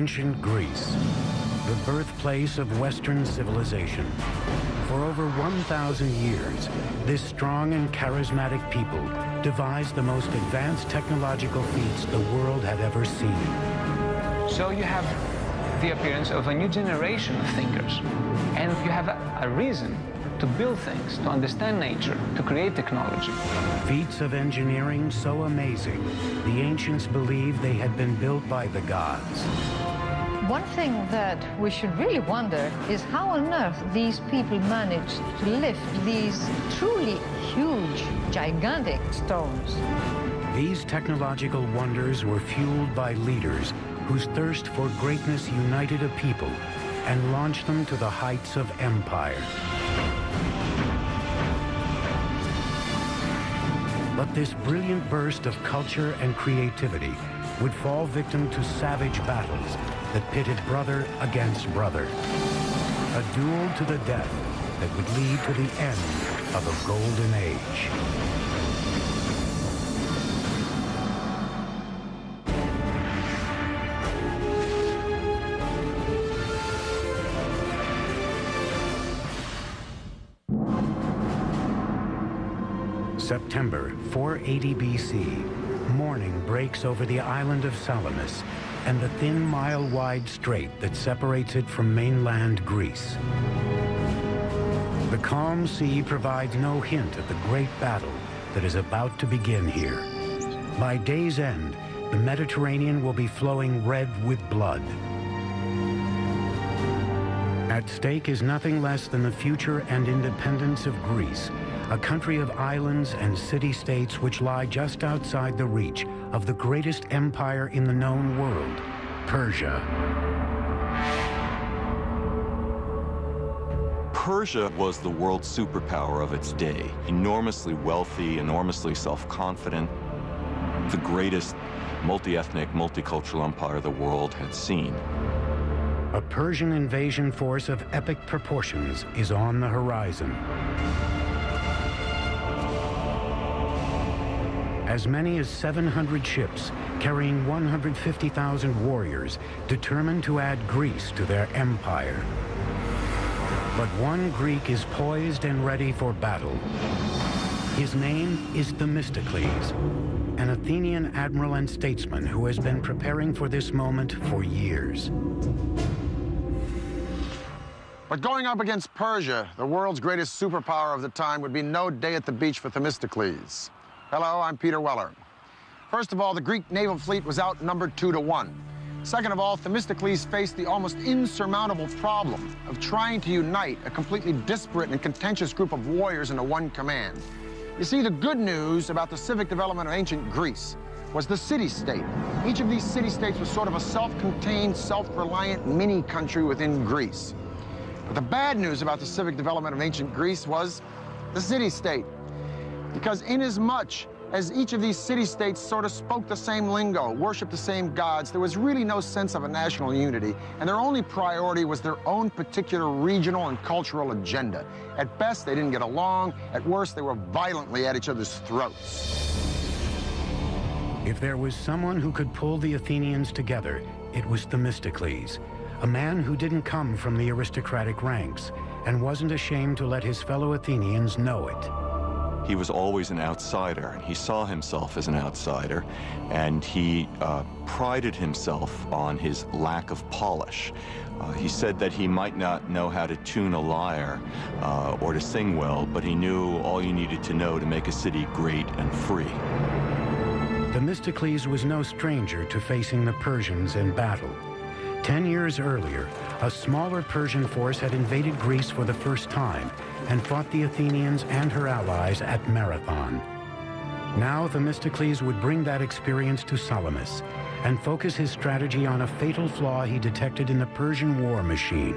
ancient Greece, the birthplace of Western civilization. For over 1,000 years, this strong and charismatic people devised the most advanced technological feats the world had ever seen. So you have the appearance of a new generation of thinkers, and you have a reason to build things, to understand nature, to create technology. Feats of engineering so amazing, the ancients believed they had been built by the gods. One thing that we should really wonder is how on earth these people managed to lift these truly huge, gigantic stones. These technological wonders were fueled by leaders whose thirst for greatness united a people and launched them to the heights of empire. But this brilliant burst of culture and creativity would fall victim to savage battles that pitted brother against brother. A duel to the death that would lead to the end of a golden age. September 480 BC, morning breaks over the island of Salamis and the thin mile-wide strait that separates it from mainland Greece. The calm sea provides no hint of the great battle that is about to begin here. By day's end, the Mediterranean will be flowing red with blood. At stake is nothing less than the future and independence of Greece, a country of islands and city-states which lie just outside the reach of the greatest empire in the known world, Persia. Persia was the world superpower of its day. Enormously wealthy, enormously self-confident, the greatest multi-ethnic, multicultural empire the world had seen. A Persian invasion force of epic proportions is on the horizon. As many as 700 ships carrying 150,000 warriors determined to add Greece to their empire. But one Greek is poised and ready for battle. His name is Themistocles, an Athenian admiral and statesman who has been preparing for this moment for years. But going up against Persia, the world's greatest superpower of the time, would be no day at the beach for Themistocles. Hello, I'm Peter Weller. First of all, the Greek naval fleet was outnumbered 2-1. Second of all, Themistocles faced the almost insurmountable problem of trying to unite a completely disparate and contentious group of warriors into one command. You see, the good news about the civic development of ancient Greece was the city-state. Each of these city-states was sort of a self-contained, self-reliant mini-country within Greece. But the bad news about the civic development of ancient Greece was the city-state. Because inasmuch as each of these city-states sort of spoke the same lingo, worshiped the same gods, there was really no sense of a national unity, and their only priority was their own particular regional and cultural agenda. At best, they didn't get along. At worst, they were violently at each other's throats. If there was someone who could pull the Athenians together, it was Themistocles, a man who didn't come from the aristocratic ranks and wasn't ashamed to let his fellow Athenians know it. He was always an outsider, and he saw himself as an outsider, and he prided himself on his lack of polish. He said that he might not know how to tune a lyre or to sing well, but he knew all you needed to know to make a city great and free. Themistocles was no stranger to facing the Persians in battle. 10 years earlier, a smaller Persian force had invaded Greece for the first time and fought the Athenians and her allies at Marathon. Now Themistocles would bring that experience to Salamis and focus his strategy on a fatal flaw he detected in the Persian war machine,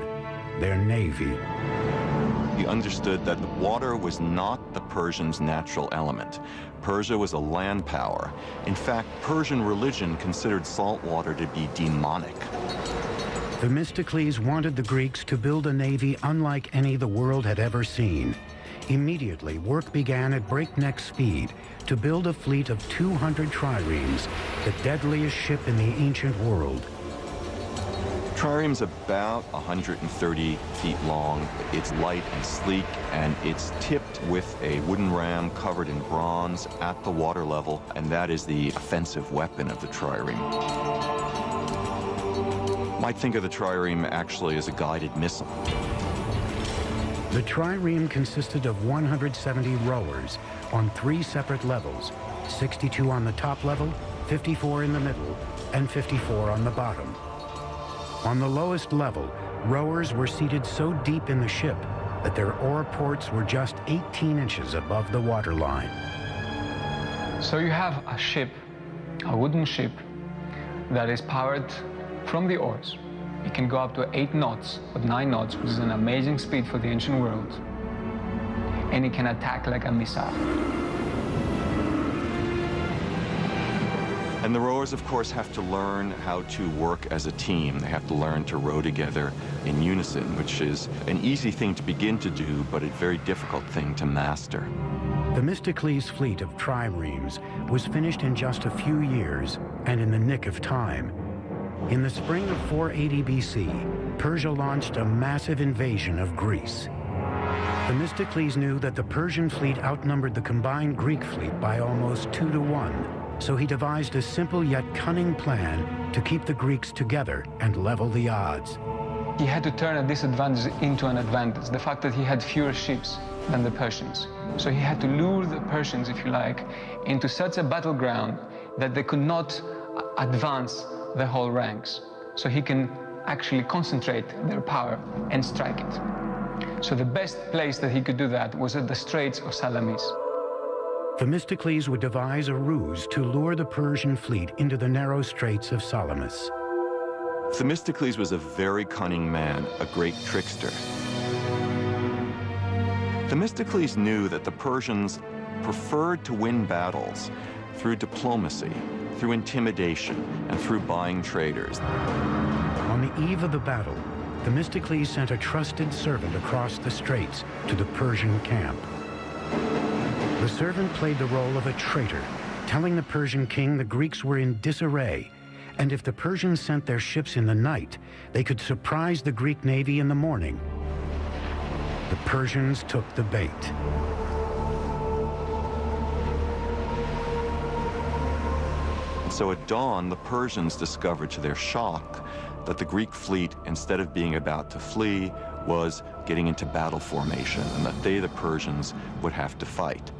their navy. He understood that the water was not the Persians' natural element. Persia was a land power. In fact, Persian religion considered salt water to be demonic. Themistocles wanted the Greeks to build a navy unlike any the world had ever seen. Immediately, work began at breakneck speed to build a fleet of 200 triremes, the deadliest ship in the ancient world. Trireme's about 130 feet long. It's light and sleek, and it's tipped with a wooden ram covered in bronze at the water level, and that is the offensive weapon of the trireme. Might think of the trireme actually as a guided missile. The trireme consisted of 170 rowers on 3 separate levels, 62 on the top level, 54 in the middle, and 54 on the bottom. On the lowest level, rowers were seated so deep in the ship that their oar ports were just 18 inches above the waterline. So you have a ship, a wooden ship, that is powered from the oars. It can go up to 8 knots, or 9 knots, which is an amazing speed for the ancient world. And it can attack like a missile. And the rowers, of course, have to learn how to work as a team. They have to learn to row together in unison, which is an easy thing to begin to do, but a very difficult thing to master. Themistocles' fleet of triremes was finished in just a few years and in the nick of time. In the spring of 480 BC, Persia launched a massive invasion of Greece. Themistocles knew that the Persian fleet outnumbered the combined Greek fleet by almost 2 to 1. So he devised a simple yet cunning plan to keep the Greeks together and level the odds. He had to turn a disadvantage into an advantage, the fact that he had fewer ships than the Persians. So he had to lure the Persians, if you like, into such a battleground that they could not advance the whole ranks. So he can actually concentrate their power and strike it. So the best place that he could do that was at the Straits of Salamis. Themistocles would devise a ruse to lure the Persian fleet into the narrow straits of Salamis. Themistocles was a very cunning man, a great trickster. Themistocles knew that the Persians preferred to win battles through diplomacy, through intimidation, and through buying traders. On the eve of the battle, Themistocles sent a trusted servant across the straits to the Persian camp. The servant played the role of a traitor, telling the Persian king the Greeks were in disarray, and if the Persians sent their ships in the night, they could surprise the Greek navy in the morning. The Persians took the bait. So at dawn, the Persians discovered to their shock that the Greek fleet, instead of being about to flee, was getting into battle formation, and that they, the Persians, would have to fight.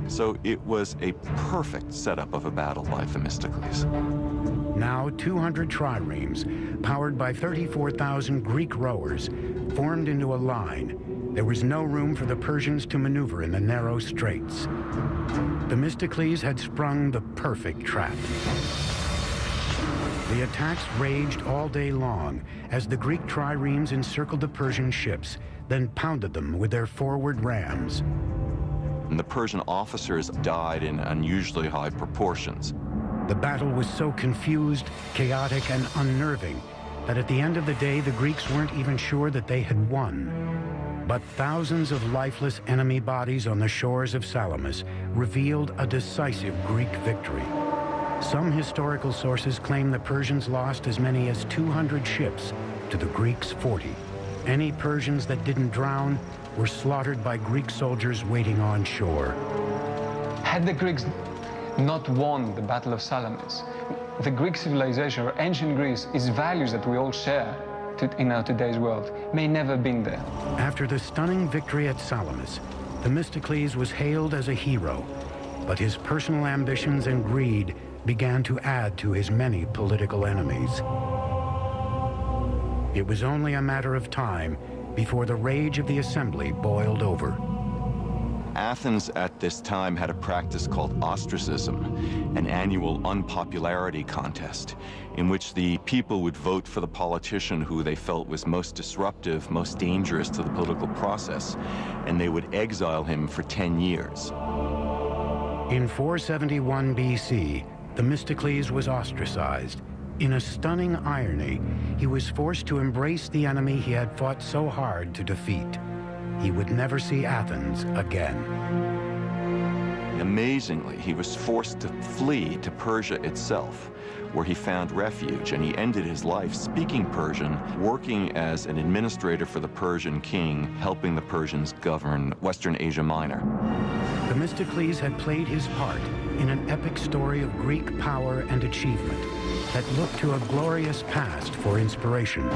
So it was a perfect setup of a battle by Themistocles. Now 200 triremes, powered by 34,000 Greek rowers, formed into a line. There was no room for the Persians to maneuver in the narrow straits. Themistocles had sprung the perfect trap. The attacks raged all day long as the Greek triremes encircled the Persian ships, then pounded them with their forward rams. And the Persian officers died in unusually high proportions. The battle was so confused, chaotic, and unnerving that at the end of the day, the Greeks weren't even sure that they had won. But thousands of lifeless enemy bodies on the shores of Salamis revealed a decisive Greek victory. Some historical sources claim the Persians lost as many as 200 ships to the Greeks' 40. Any Persians that didn't drown were slaughtered by Greek soldiers waiting on shore. Had the Greeks not won the Battle of Salamis, the Greek civilization, or ancient Greece, its values that we all share in our today's world, may never have been there. After the stunning victory at Salamis, Themistocles was hailed as a hero, but his personal ambitions and greed began to add to his many political enemies. It was only a matter of time before the rage of the assembly boiled over. Athens at this time had a practice called ostracism, an annual unpopularity contest, in which the people would vote for the politician who they felt was most disruptive, most dangerous to the political process, and they would exile him for 10 years. In 471 BC, Themistocles was ostracized. In a stunning irony, he was forced to embrace the enemy he had fought so hard to defeat. He would never see Athens again. Amazingly, he was forced to flee to Persia itself, where he found refuge, and he ended his life speaking Persian, working as an administrator for the Persian king, helping the Persians govern Western Asia Minor. Themistocles had played his part in an epic story of Greek power and achievement that looked to a glorious past for inspiration.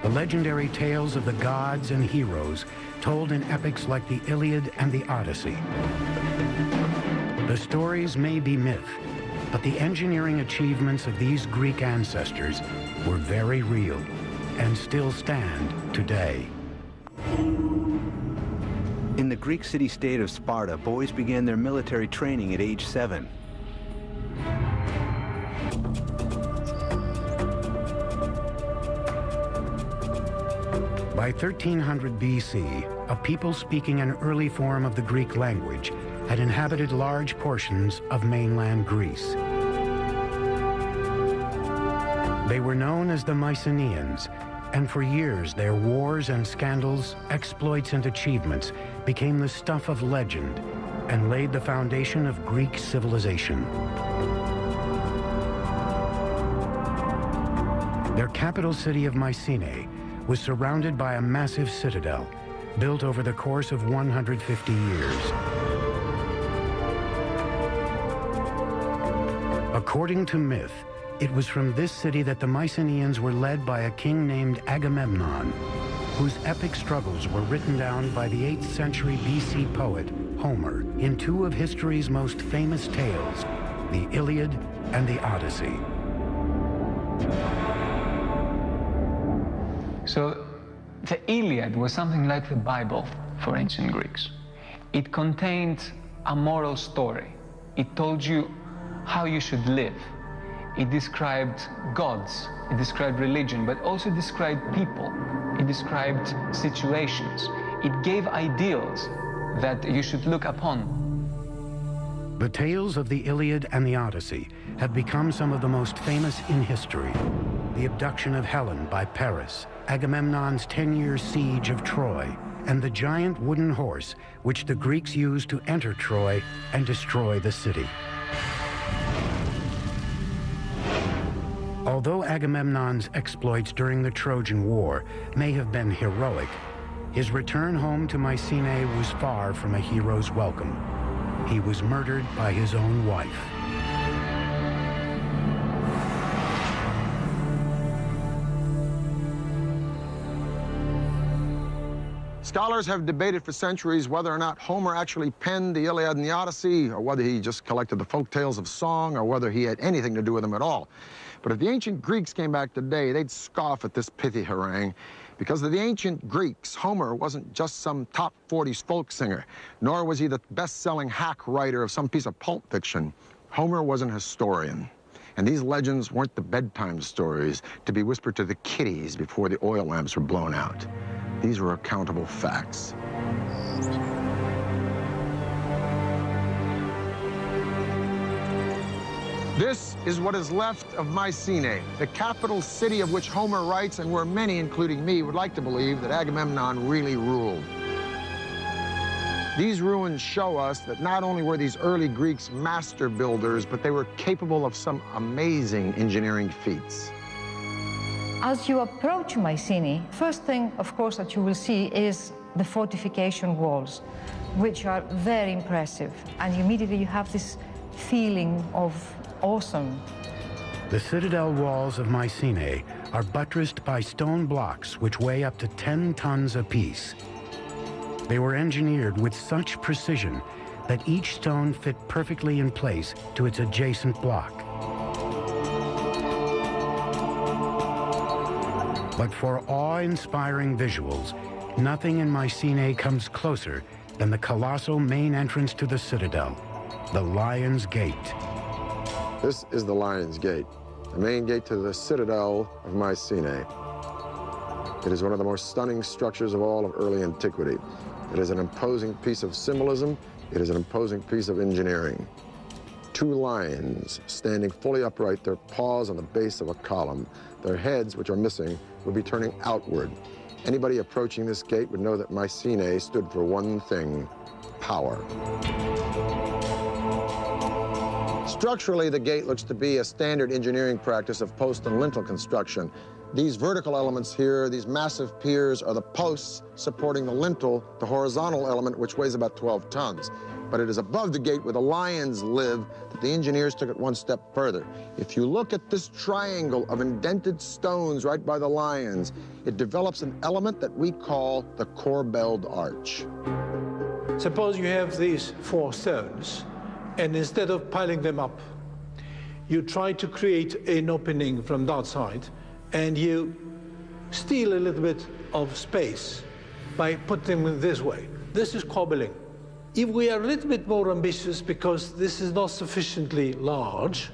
The legendary tales of the gods and heroes told in epics like the Iliad and the Odyssey. The stories may be myth, but the engineering achievements of these Greek ancestors were very real and still stand today. In the Greek city-state of Sparta, boys began their military training at age 7. By 1300 BC, a people speaking an early form of the Greek language had inhabited large portions of mainland Greece. They were known as the Mycenaeans, and for years their wars and scandals, exploits and achievements became the stuff of legend and laid the foundation of Greek civilization. Their capital city of Mycenae was surrounded by a massive citadel built over the course of 150 years. According to myth, it was from this city that the Mycenaeans were led by a king named Agamemnon, whose epic struggles were written down by the 8th century BC poet Homer in two of history's most famous tales, the Iliad and the Odyssey. So the Iliad was something like the Bible for ancient Greeks. It contained a moral story. It told you how you should live. It described gods, it described religion, but also described people. It described situations. It gave ideals that you should look upon. The tales of the Iliad and the Odyssey have become some of the most famous in history. The abduction of Helen by Paris, Agamemnon's 10-year siege of Troy, and the giant wooden horse which the Greeks used to enter Troy and destroy the city. Although Agamemnon's exploits during the Trojan War may have been heroic, his return home to Mycenae was far from a hero's welcome. He was murdered by his own wife. Scholars have debated for centuries whether or not Homer actually penned the Iliad and the Odyssey, or whether he just collected the folk tales of song, or whether he had anything to do with them at all. But if the ancient Greeks came back today, they'd scoff at this pithy harangue. Because of the ancient Greeks, Homer wasn't just some top 40s folk singer, nor was he the best-selling hack writer of some piece of pulp fiction. Homer was an historian. And these legends weren't the bedtime stories to be whispered to the kiddies before the oil lamps were blown out. These were accountable facts. This is what is left of Mycenae, the capital city of which Homer writes, and where many, including me, would like to believe that Agamemnon really ruled. These ruins show us that not only were these early Greeks master builders, but they were capable of some amazing engineering feats. As you approach Mycenae, first thing, of course, that you will see is the fortification walls, which are very impressive. And immediately you have this feeling of awesome. The citadel walls of Mycenae are buttressed by stone blocks which weigh up to 10 tons apiece. They were engineered with such precision that each stone fit perfectly in place to its adjacent block. But for awe-inspiring visuals, nothing in Mycenae comes closer than the colossal main entrance to the citadel, the Lion's Gate. This is the Lion's Gate, the main gate to the citadel of Mycenae. It is one of the most stunning structures of all of early antiquity. It is an imposing piece of symbolism. It is an imposing piece of engineering. Two lions standing fully upright, their paws on the base of a column. Their heads, which are missing, would be turning outward. Anybody approaching this gate would know that Mycenae stood for one thing: power. Structurally, the gate looks to be a standard engineering practice of post and lintel construction. These vertical elements here, these massive piers, are the posts supporting the lintel, the horizontal element, which weighs about 12 tons. But it is above the gate where the lions live that the engineers took it one step further. If you look at this triangle of indented stones right by the lions, it develops an element that we call the corbelled arch. Suppose you have these 4 stones, and instead of piling them up, you try to create an opening from that side, and you steal a little bit of space by putting them this way. This is cobbling. If we are a little bit more ambitious, because this is not sufficiently large,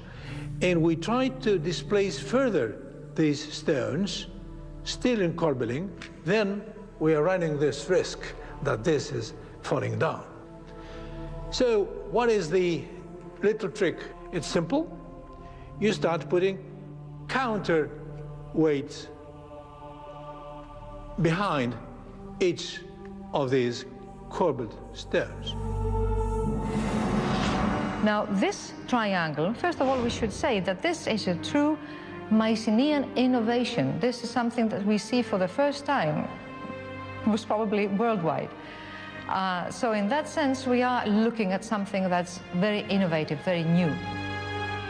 and we try to displace further these stones, still in corbelling, then we are running this risk that this is falling down. So what is the little trick? It's simple. You start putting counterweights behind each of these corbelled stones. Now, this triangle, first of all, we should say that this is a true Mycenaean innovation. This is something that we see for the first time, most probably worldwide. So in that sense, we are looking at something that's very innovative, very new.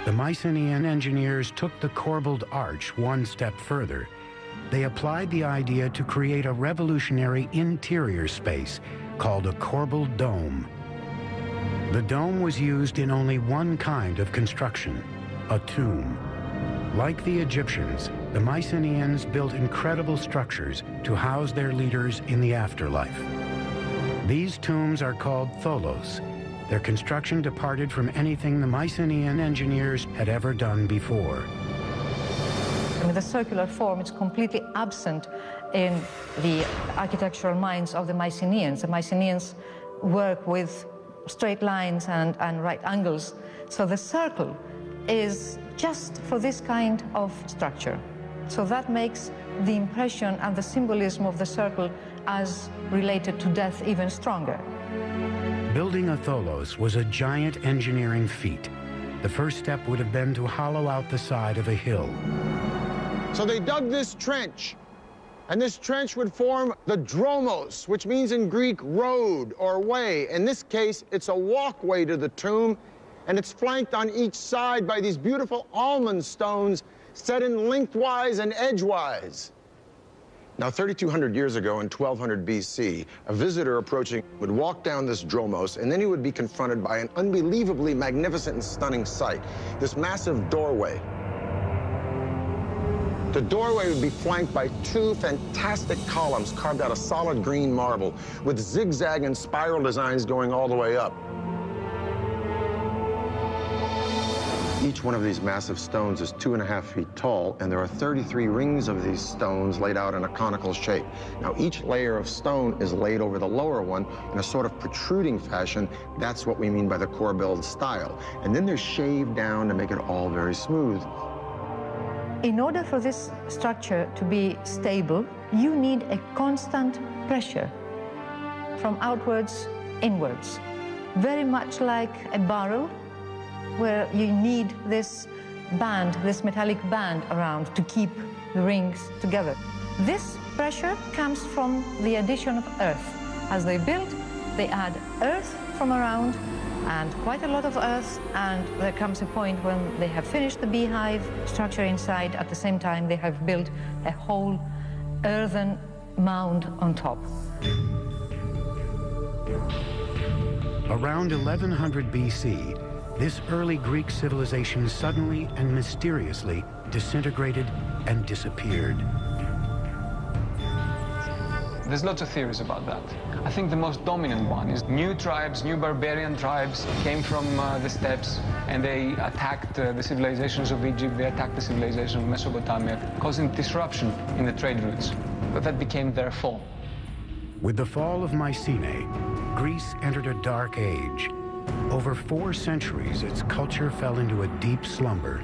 The Mycenaean engineers took the corbelled arch one step further. They applied the idea to create a revolutionary interior space called a corbelled dome. The dome was used in only one kind of construction, a tomb. Like the Egyptians, the Mycenaeans built incredible structures to house their leaders in the afterlife. These tombs are called tholos. Their construction departed from anything the Mycenaean engineers had ever done before. I mean, the circular form is completely absent in the architectural minds of the Mycenaeans. The Mycenaeans work with straight lines and right angles. So the circle is just for this kind of structure. So that makes the impression and the symbolism of the circle as related to death even stronger. Building a tholos was a giant engineering feat. The first step would have been to hollow out the side of a hill. So they dug this trench, and this trench would form the dromos, which means in Greek road or way. In this case, it's a walkway to the tomb, and it's flanked on each side by these beautiful almond stones set in lengthwise and edgewise. Now, 3,200 years ago in 1200 BC, a visitor approaching would walk down this dromos, and then he would be confronted by an unbelievably magnificent and stunning sight, this massive doorway. The doorway would be flanked by 2 fantastic columns carved out of solid green marble with zigzag and spiral designs going all the way up. Each one of these massive stones is 2.5 feet tall, and there are 33 rings of these stones laid out in a conical shape. Now, each layer of stone is laid over the lower one in a sort of protruding fashion. That's what we mean by the corbelled style. And then they're shaved down to make it all very smooth. In order for this structure to be stable, you need a constant pressure from outwards inwards, very much like a barrel where you need this band, this metallic band around to keep the rings together. This pressure comes from the addition of earth. As they build, they add earth from around, and quite a lot of earth, and there comes a point when they have finished the beehive structure inside. At the same time, they have built a whole earthen mound on top. Around 1100 BC, this early Greek civilization suddenly and mysteriously disintegrated and disappeared. There's lots of theories about that. I think the most dominant one is new tribes, new barbarian tribes came from the steppes, and they attacked the civilizations of Egypt, they attacked the civilization of Mesopotamia, causing disruption in the trade routes. But that became their fall. With the fall of Mycenae, Greece entered a dark age. Over 4 centuries, its culture fell into a deep slumber.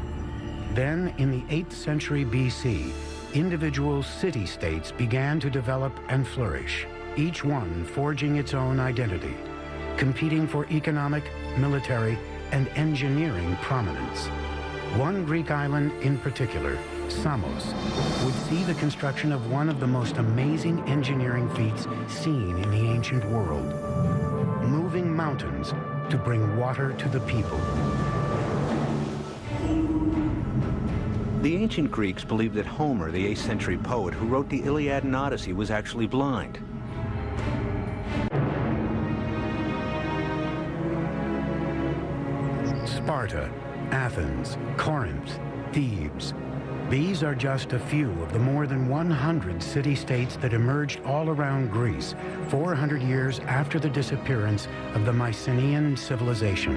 Then, in the 8th century BC, individual city-states began to develop and flourish, each one forging its own identity, competing for economic, military, and engineering prominence. One Greek island in particular, Samos, would see the construction of one of the most amazing engineering feats seen in the ancient world: moving mountains to bring water to the people. The ancient Greeks believed that Homer, the 8th century poet who wrote the Iliad and Odyssey, was actually blind. Sparta, Athens, Corinth, Thebes. These are just a few of the more than 100 city-states that emerged all around Greece 400 years after the disappearance of the Mycenaean civilization.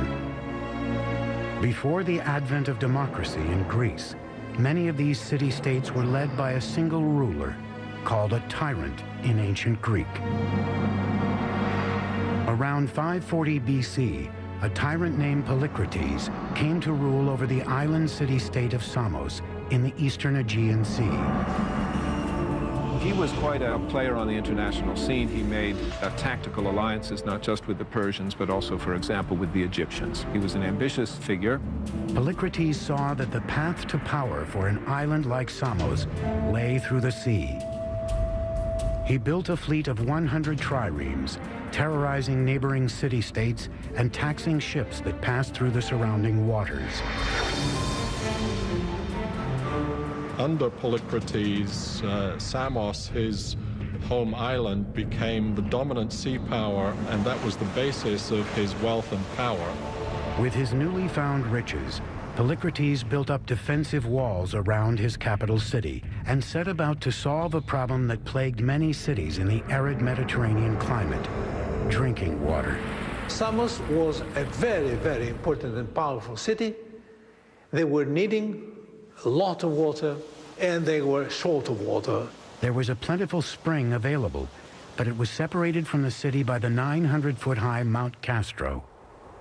Before the advent of democracy in Greece, many of these city-states were led by a single ruler, called a tyrant in ancient Greek. Around 540 BC, a tyrant named Polycrates came to rule over the island city-state of Samos in the eastern Aegean Sea. He was quite a player on the international scene. He made tactical alliances, not just with the Persians, but also, for example, with the Egyptians. He was an ambitious figure. Polycrates saw that the path to power for an island like Samos lay through the sea. He built a fleet of 100 triremes, terrorizing neighboring city-states and taxing ships that passed through the surrounding waters. Under Polycrates, Samos, his home island, became the dominant sea power, and that was the basis of his wealth and power. With his newly found riches, Polycrates built up defensive walls around his capital city and set about to solve a problem that plagued many cities in the arid Mediterranean climate: drinking water. Samos was a very, very important and powerful city. They were needing a lot of water, and they were short of water. There was a plentiful spring available, but it was separated from the city by the 900-foot-high Mount Castro.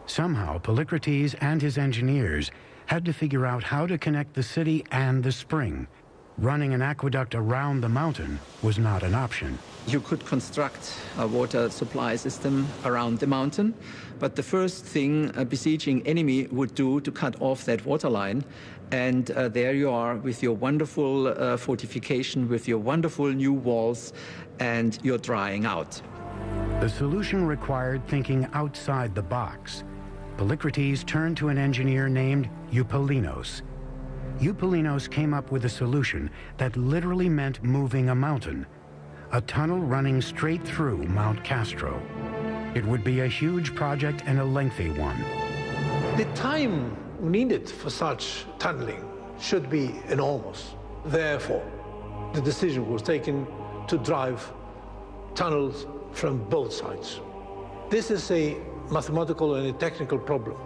Somehow, Polycrates and his engineers had to figure out how to connect the city and the spring. Running an aqueduct around the mountain was not an option. You could construct a water supply system around the mountain, but the first thing a besieging enemy would do to cut off that water line, and there you are with your wonderful fortification, with your wonderful new walls, and you're drying out. The solution required thinking outside the box. Polycrates turned to an engineer named Eupalinos. Eupalinos came up with a solution that literally meant moving a mountain, a tunnel running straight through Mount Castro. It would be a huge project and a lengthy one. The time needed for such tunneling should be enormous. Therefore, the decision was taken to drive tunnels from both sides. This is a mathematical and a technical problem.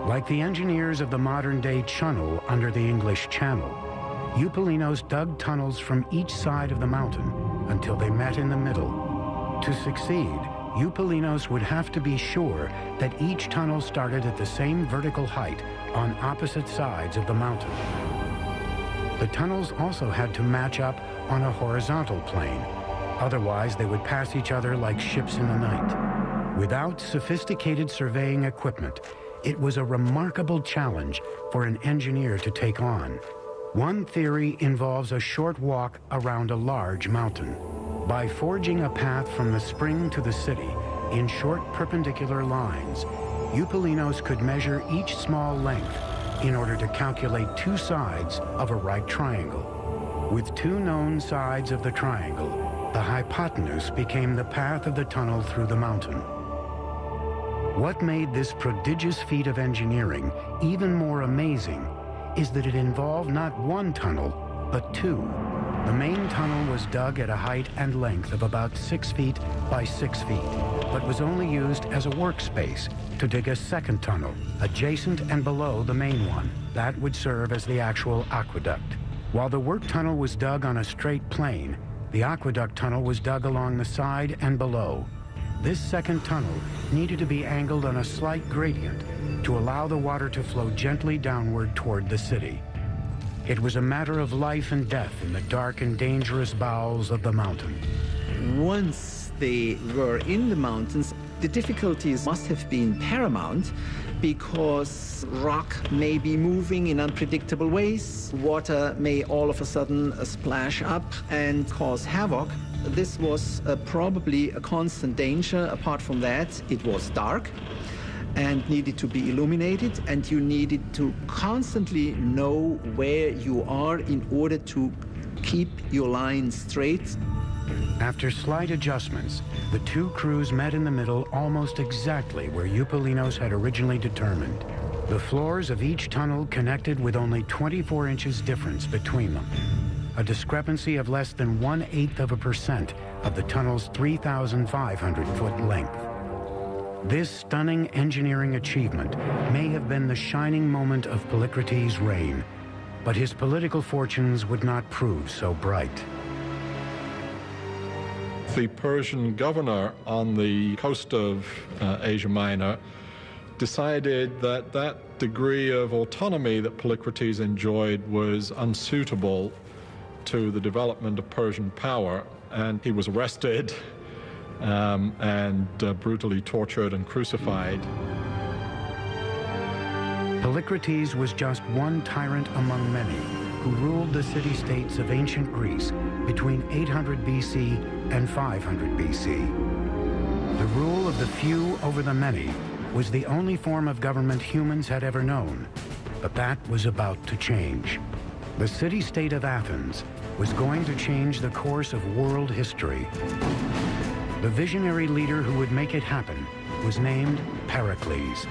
Like the engineers of the modern-day channel under the English Channel, Eupalinos dug tunnels from each side of the mountain until they met in the middle. To succeed, Eupalinos would have to be sure that each tunnel started at the same vertical height on opposite sides of the mountain. The tunnels also had to match up on a horizontal plane. Otherwise, they would pass each other like ships in the night. Without sophisticated surveying equipment, it was a remarkable challenge for an engineer to take on. One theory involves a short walk around a large mountain. By forging a path from the spring to the city in short perpendicular lines, Eupalinos could measure each small length in order to calculate two sides of a right triangle. With two known sides of the triangle, the hypotenuse became the path of the tunnel through the mountain. What made this prodigious feat of engineering even more amazing is that it involved not one tunnel, but two. The main tunnel was dug at a height and length of about 6 feet by 6 feet, but was only used as a workspace to dig a second tunnel, adjacent and below the main one. That would serve as the actual aqueduct. While the work tunnel was dug on a straight plane, the aqueduct tunnel was dug along the side and below. This second tunnel needed to be angled on a slight gradient to allow the water to flow gently downward toward the city. It was a matter of life and death in the dark and dangerous bowels of the mountain. Once they were in the mountains, The difficulties must have been paramount because rock may be moving in unpredictable ways. Water may all of a sudden splash up and cause havoc. This was probably a constant danger. Apart from that, it was dark and needed to be illuminated, and you needed to constantly know where you are in order to keep your line straight. After slight adjustments, the two crews met in the middle almost exactly where Eupalinos had originally determined. The floors of each tunnel connected with only 24 inches difference between them, a discrepancy of less than 1/8% of the tunnel's 3,500-foot length. This stunning engineering achievement may have been the shining moment of Polycrates' reign, but his political fortunes would not prove so bright. The Persian governor on the coast of Asia Minor decided that that degree of autonomy that Polycrates enjoyed was unsuitable to the development of Persian power, and he was arrested and brutally tortured and crucified. Polycrates was just one tyrant among many who ruled the city-states of ancient Greece between 800 BC and 500 BC. The rule of the few over the many was the only form of government humans had ever known, but that was about to change. The city-state of Athens was going to change the course of world history. The visionary leader who would make it happen was named Pericles.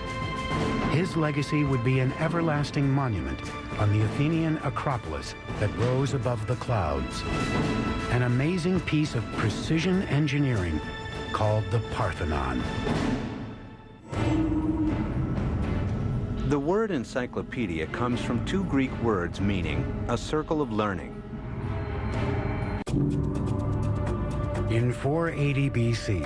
His legacy would be an everlasting monument on the Athenian Acropolis that rose above the clouds. An amazing piece of precision engineering called the Parthenon. The word encyclopedia comes from two Greek words meaning a circle of learning. In 480 BC,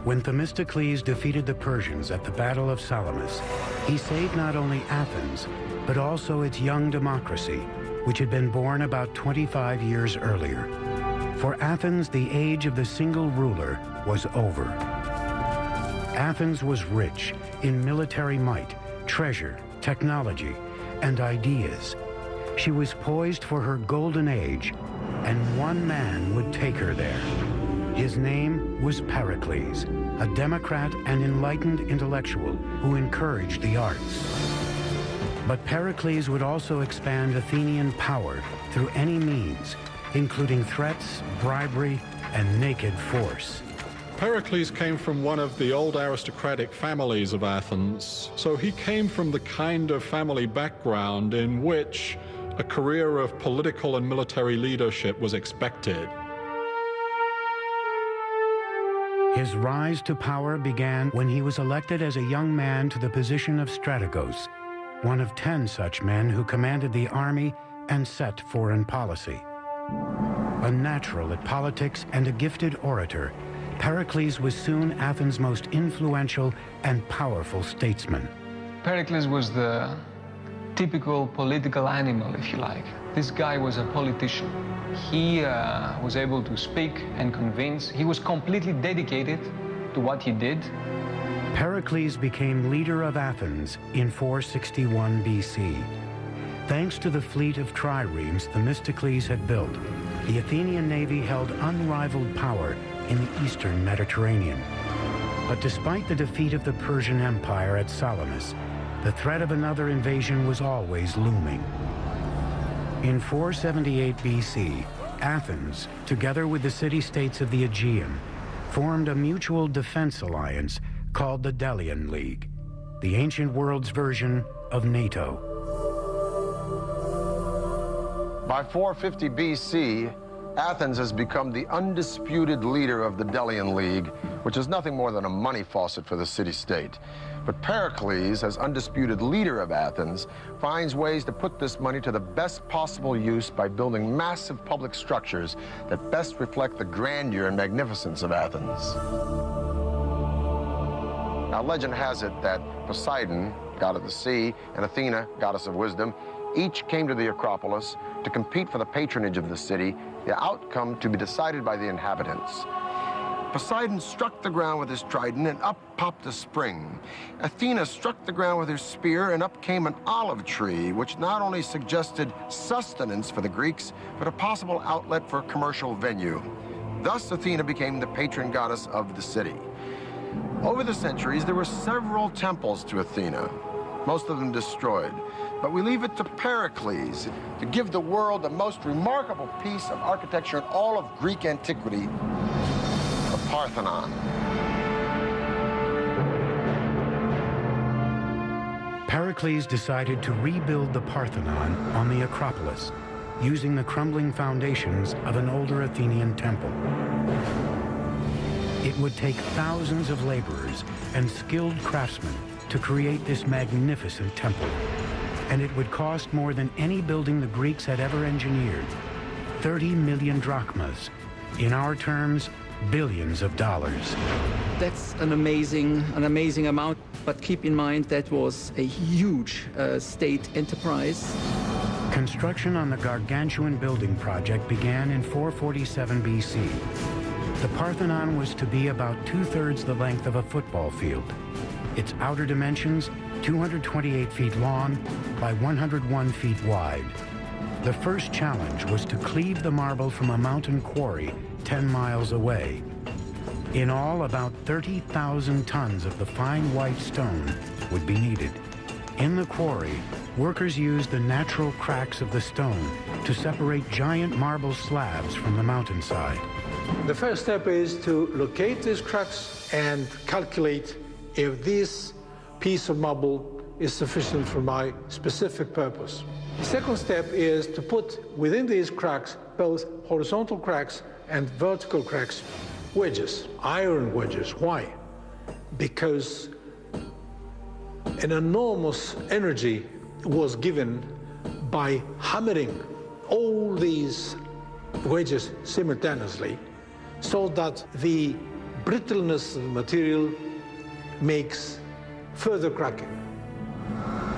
when Themistocles defeated the Persians at the Battle of Salamis, he saved not only Athens, but also its young democracy, which had been born about 25 years earlier. For Athens, the age of the single ruler was over. Athens was rich in military might, treasure, technology, and ideas. She was poised for her golden age, and one man would take her there. His name was Pericles, a democrat and enlightened intellectual who encouraged the arts. But Pericles would also expand Athenian power through any means, including threats, bribery, and naked force. Pericles came from one of the old aristocratic families of Athens, so he came from the kind of family background in which a career of political and military leadership was expected. His rise to power began when he was elected as a young man to the position of strategos, one of 10 such men who commanded the army and set foreign policy. A natural at politics and a gifted orator, Pericles was soon Athens' most influential and powerful statesman. Pericles was the typical political animal, if you like. This guy was a politician. He was able to speak and convince. He was completely dedicated to what he did. Pericles became leader of Athens in 461 BC. Thanks to the fleet of triremes Themistocles had built, the Athenian navy held unrivaled power in the eastern Mediterranean. But despite the defeat of the Persian Empire at Salamis, the threat of another invasion was always looming. In 478 BC, Athens, together with the city-states of the Aegean, formed a mutual defense alliance called the Delian League, the ancient world's version of NATO. By 450 BC, Athens has become the undisputed leader of the Delian League, which is nothing more than a money faucet for the city-state. But Pericles, as undisputed leader of Athens, finds ways to put this money to the best possible use by building massive public structures that best reflect the grandeur and magnificence of Athens. Now, legend has it that Poseidon, god of the sea, and Athena, goddess of wisdom, each came to the Acropolis to compete for the patronage of the city, the outcome to be decided by the inhabitants. Poseidon struck the ground with his trident, and up popped a spring. Athena struck the ground with her spear, and up came an olive tree, which not only suggested sustenance for the Greeks, but a possible outlet for a commercial venue. Thus, Athena became the patron goddess of the city. Over the centuries, there were several temples to Athena, most of them destroyed. But we leave it to Pericles to give the world the most remarkable piece of architecture in all of Greek antiquity, the Parthenon. Pericles decided to rebuild the Parthenon on the Acropolis, using the crumbling foundations of an older Athenian temple. It would take thousands of laborers and skilled craftsmen to create this magnificent temple, and it would cost more than any building the Greeks had ever engineered, 30 million drachmas. In our terms, billions of dollars. That's an amazing amount, but keep in mind that was a huge state enterprise. Construction on the gargantuan building project began in 447 BC. The Parthenon was to be about 2/3 the length of a football field. Its outer dimensions, 228 feet long by 101 feet wide. The first challenge was to cleave the marble from a mountain quarry 10 miles away. In all, about 30,000 tons of the fine white stone would be needed. In the quarry, workers used the natural cracks of the stone to separate giant marble slabs from the mountainside. The first step is to locate these cracks and calculate if this piece of marble is sufficient for my specific purpose. The second step is to put within these cracks both horizontal cracks and vertical cracks, wedges, iron wedges. Why? Because an enormous energy was given by hammering all these wedges simultaneously, so that the brittleness of the material makes further cracking.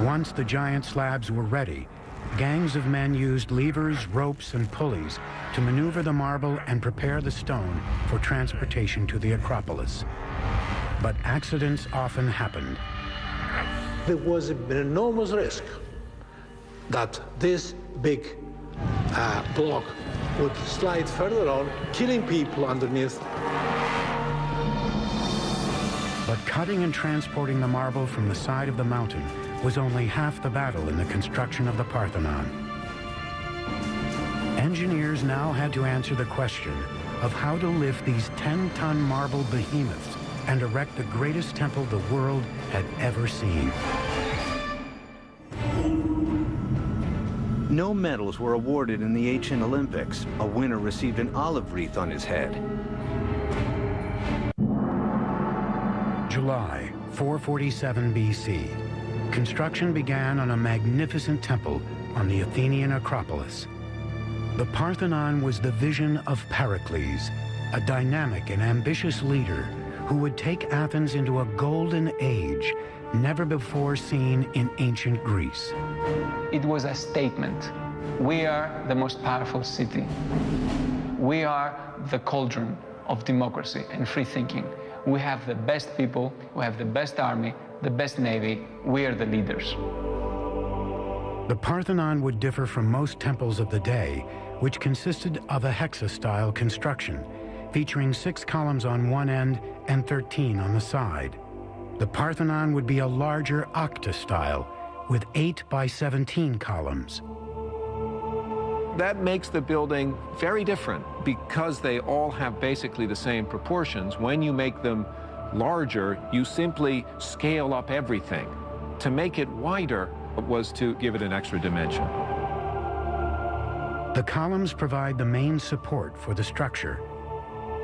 Once the giant slabs were ready, gangs of men used levers, ropes, and pulleys to maneuver the marble and prepare the stone for transportation to the Acropolis. But accidents often happened. There was an enormous risk that this big block would slide further on, killing people underneath. But cutting and transporting the marble from the side of the mountain was only half the battle in the construction of the Parthenon. Engineers now had to answer the question of how to lift these 10-ton marble behemoths and erect the greatest temple the world had ever seen. No medals were awarded in the ancient Olympics. A winner received an olive wreath on his head. July 447 BC. Construction began on a magnificent temple on the Athenian Acropolis. The Parthenon was the vision of Pericles, a dynamic and ambitious leader who would take Athens into a golden age never before seen in ancient Greece. It was a statement. We are the most powerful city. We are the cauldron of democracy and free thinking. We have the best people, we have the best army, the best navy. We are the leaders. The Parthenon would differ from most temples of the day, which consisted of a hexa-style construction, featuring 6 columns on one end and 13 on the side. The Parthenon would be a larger octa-style, with 8 by 17 columns. That makes the building very different because they all have basically the same proportions. When you make them larger, you simply scale up everything. To make it wider was to give it an extra dimension. The columns provide the main support for the structure.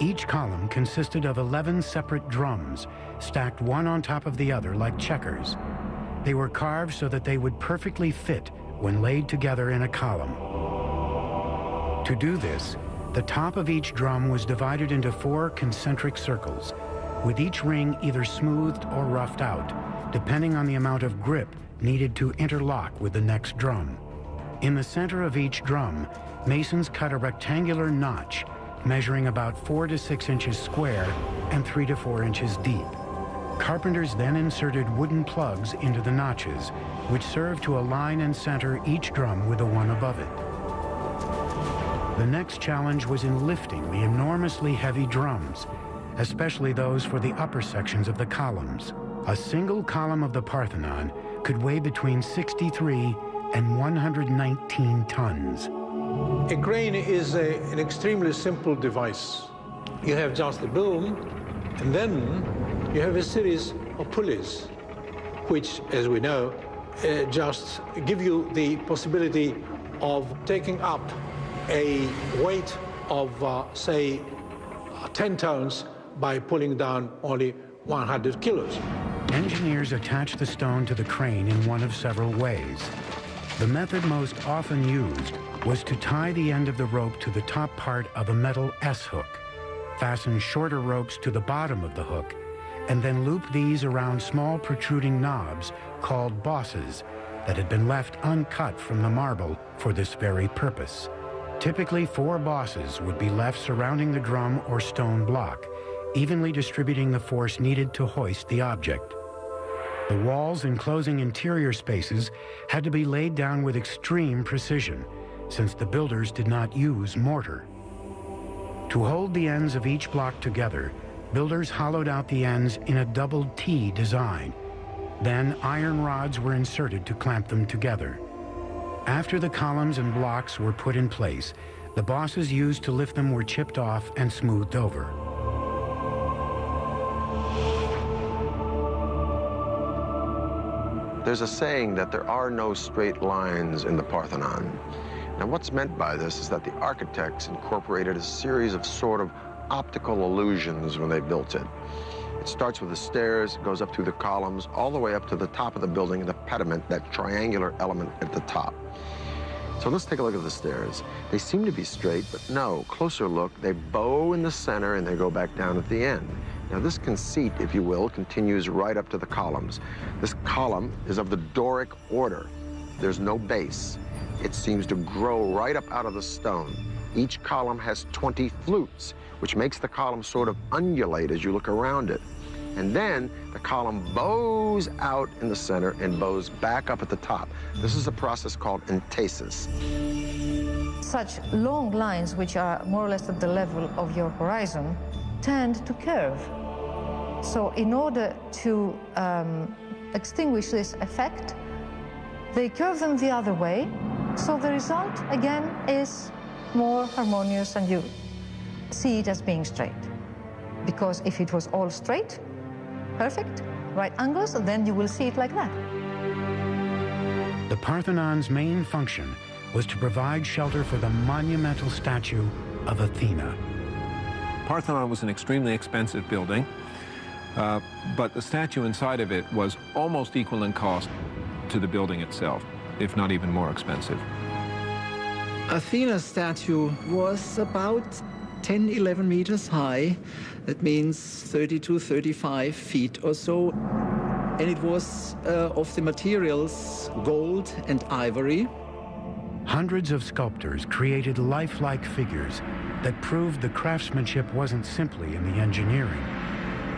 Each column consisted of 11 separate drums, stacked one on top of the other like checkers. They were carved so that they would perfectly fit when laid together in a column. To do this, the top of each drum was divided into 4 concentric circles, with each ring either smoothed or roughed out, depending on the amount of grip needed to interlock with the next drum. In the center of each drum, masons cut a rectangular notch measuring about 4 to 6 inches square and 3 to 4 inches deep. Carpenters then inserted wooden plugs into the notches, which served to align and center each drum with the one above it. The next challenge was in lifting the enormously heavy drums, especially those for the upper sections of the columns. A single column of the Parthenon could weigh between 63 and 119 tons. A crane is an extremely simple device. You have just a boom, and then you have a series of pulleys, which, as we know, just give you the possibility of taking up a weight of, say, 10 tons by pulling down only 100 kilos. Engineers attach the stone to the crane in one of several ways. The method most often used was to tie the end of the rope to the top part of a metal S-hook, fasten shorter ropes to the bottom of the hook, and then loop these around small protruding knobs called bosses that had been left uncut from the marble for this very purpose. Typically, 4 bosses would be left surrounding the drum or stone block, evenly distributing the force needed to hoist the object. The walls enclosing interior spaces had to be laid down with extreme precision, since the builders did not use mortar. To hold the ends of each block together, builders hollowed out the ends in a double T design. Then iron rods were inserted to clamp them together. After the columns and blocks were put in place, the bosses used to lift them were chipped off and smoothed over. There's a saying that there are no straight lines in the Parthenon. Now, what's meant by this is that the architects incorporated a series of sort of optical illusions when they built it. It starts with the stairs, goes up through the columns, all the way up to the top of the building, the pediment, that triangular element at the top. So let's take a look at the stairs. They seem to be straight, but no, closer look, they bow in the center and they go back down at the end. Now this conceit, if you will, continues right up to the columns. This column is of the Doric order. There's no base. It seems to grow right up out of the stone. Each column has 20 flutes, which makes the column sort of undulate as you look around it. And then the column bows out in the center and bows back up at the top. This is a process called entasis. Such long lines, which are more or less at the level of your horizon, tend to curve. So in order to extinguish this effect, they curve them the other way. So the result, again, is more harmonious, and you see it as being straight. Because if it was all straight, perfect, right angles, then you will see it like that. The Parthenon's main function was to provide shelter for the monumental statue of Athena. Parthenon was an extremely expensive building, but the statue inside of it was almost equal in cost to the building itself, if not even more expensive. Athena's statue was about 10, 11 meters high. That means 32, 35 feet or so. And it was of the materials gold and ivory. Hundreds of sculptors created lifelike figures that proved the craftsmanship wasn't simply in the engineering.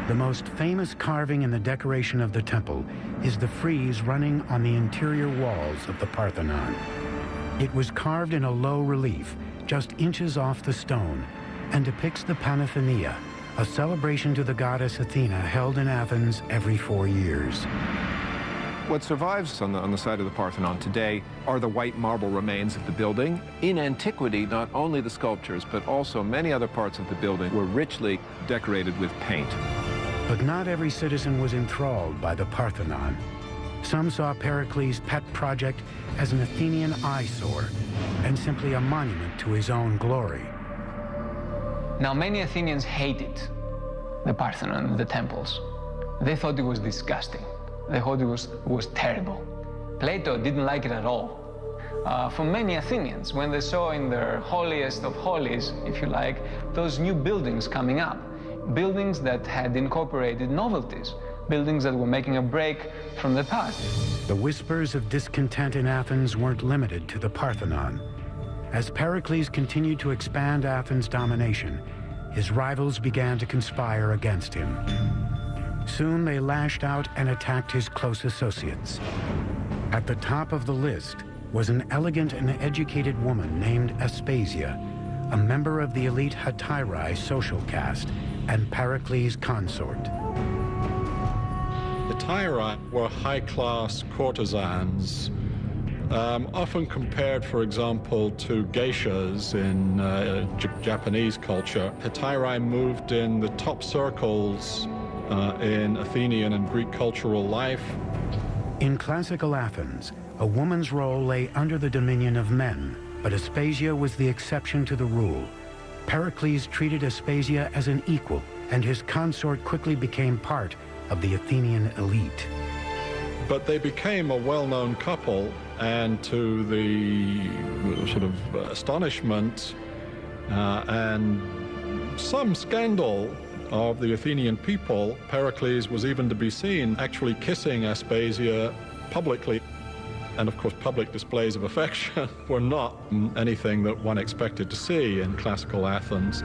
The most famous carving in the decoration of the temple is the frieze running on the interior walls of the Parthenon. It was carved in a low relief, just inches off the stone, and depicts the Panathenaea, a celebration to the goddess Athena held in Athens every 4 years. What survives on the side of the Parthenon today are the white marble remains of the building. In antiquity, not only the sculptures, but also many other parts of the building were richly decorated with paint. But not every citizen was enthralled by the Parthenon. Some saw Pericles' pet project as an Athenian eyesore and simply a monument to his own glory. Now, many Athenians hated the Parthenon, the temples. They thought it was disgusting. They thought it was terrible. Plato didn't like it at all. For many Athenians, when they saw in their holiest of holies, if you like, those new buildings coming up, buildings that had incorporated novelties, buildings that were making a break from the past. The whispers of discontent in Athens weren't limited to the Parthenon. As Pericles continued to expand Athens' domination, his rivals began to conspire against him. Soon they lashed out and attacked his close associates. At the top of the list was an elegant and educated woman named Aspasia, a member of the elite Hetairae social caste and Pericles' consort. The Hetairae were high-class courtesans, often compared, for example, to geishas in Japanese culture. Hetairae moved in the top circles in Athenian and Greek cultural life. In classical Athens, a woman's role lay under the dominion of men, but Aspasia was the exception to the rule. Pericles treated Aspasia as an equal, and his consort quickly became part of the Athenian elite. But they became a well-known couple, and to the sort of astonishment and some scandal of the Athenian people, Pericles was even to be seen actually kissing Aspasia publicly. And of course, public displays of affection were not anything that one expected to see in classical Athens.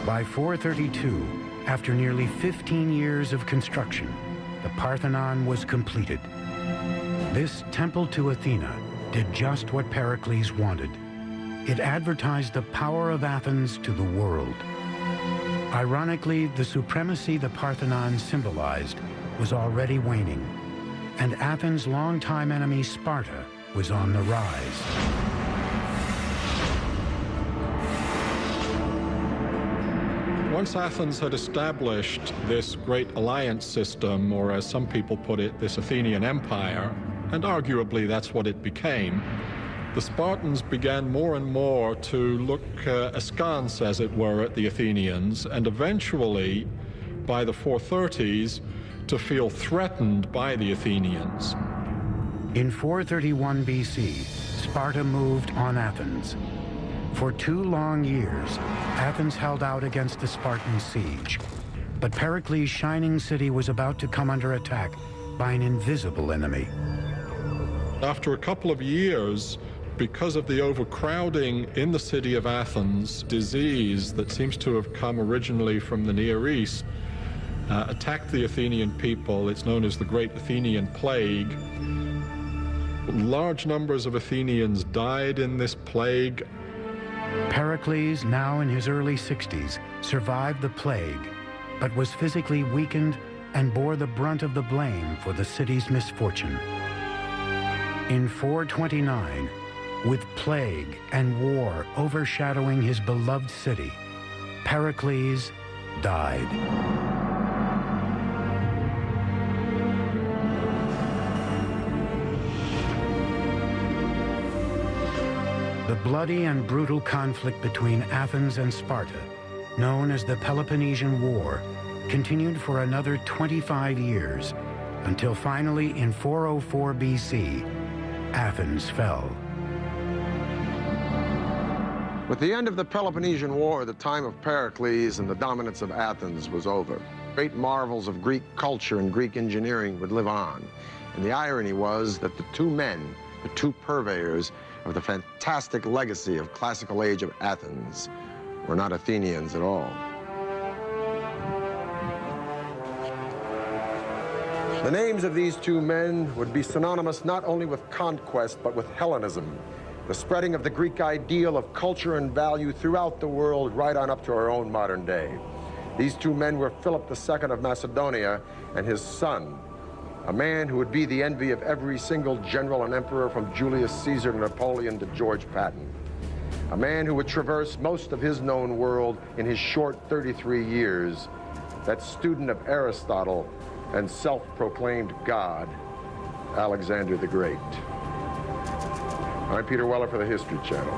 By 432, after nearly 15 years of construction, the Parthenon was completed. This temple to Athena did just what Pericles wanted. It advertised the power of Athens to the world. Ironically, the supremacy the Parthenon symbolized was already waning, and Athens' longtime enemy Sparta was on the rise. Once Athens had established this great alliance system, or as some people put it, this Athenian empire, and arguably that's what it became, the Spartans began more and more to look askance, as it were, at the Athenians, and eventually, by the 430s, to feel threatened by the Athenians. In 431 BC, Sparta moved on Athens. For 2 long years, Athens held out against the Spartan siege. But Pericles' shining city was about to come under attack by an invisible enemy. After a couple of years, because of the overcrowding in the city of Athens, disease that seems to have come originally from the Near East attacked the Athenian people. It's known as the Great Athenian Plague. Large numbers of Athenians died in this plague. Pericles, now in his early 60s, survived the plague, but was physically weakened and bore the brunt of the blame for the city's misfortune. In 429, with plague and war overshadowing his beloved city, Pericles died. The bloody and brutal conflict between Athens and Sparta, known as the Peloponnesian War, continued for another 25 years, until finally in 404 BC, Athens fell. With the end of the Peloponnesian War, the time of Pericles and the dominance of Athens was over. Great marvels of Greek culture and Greek engineering would live on. And the irony was that the two men, the two purveyors of the fantastic legacy of classical age of Athens, were not Athenians at all. The names of these two men would be synonymous not only with conquest, but with Hellenism, the spreading of the Greek ideal of culture and value throughout the world, right on up to our own modern day. These two men were Philip II of Macedonia and his son, a man who would be the envy of every single general and emperor from Julius Caesar to Napoleon to George Patton. A man who would traverse most of his known world in his short 33 years, that student of Aristotle and self-proclaimed God, Alexander the Great. I'm Peter Weller for the History Channel.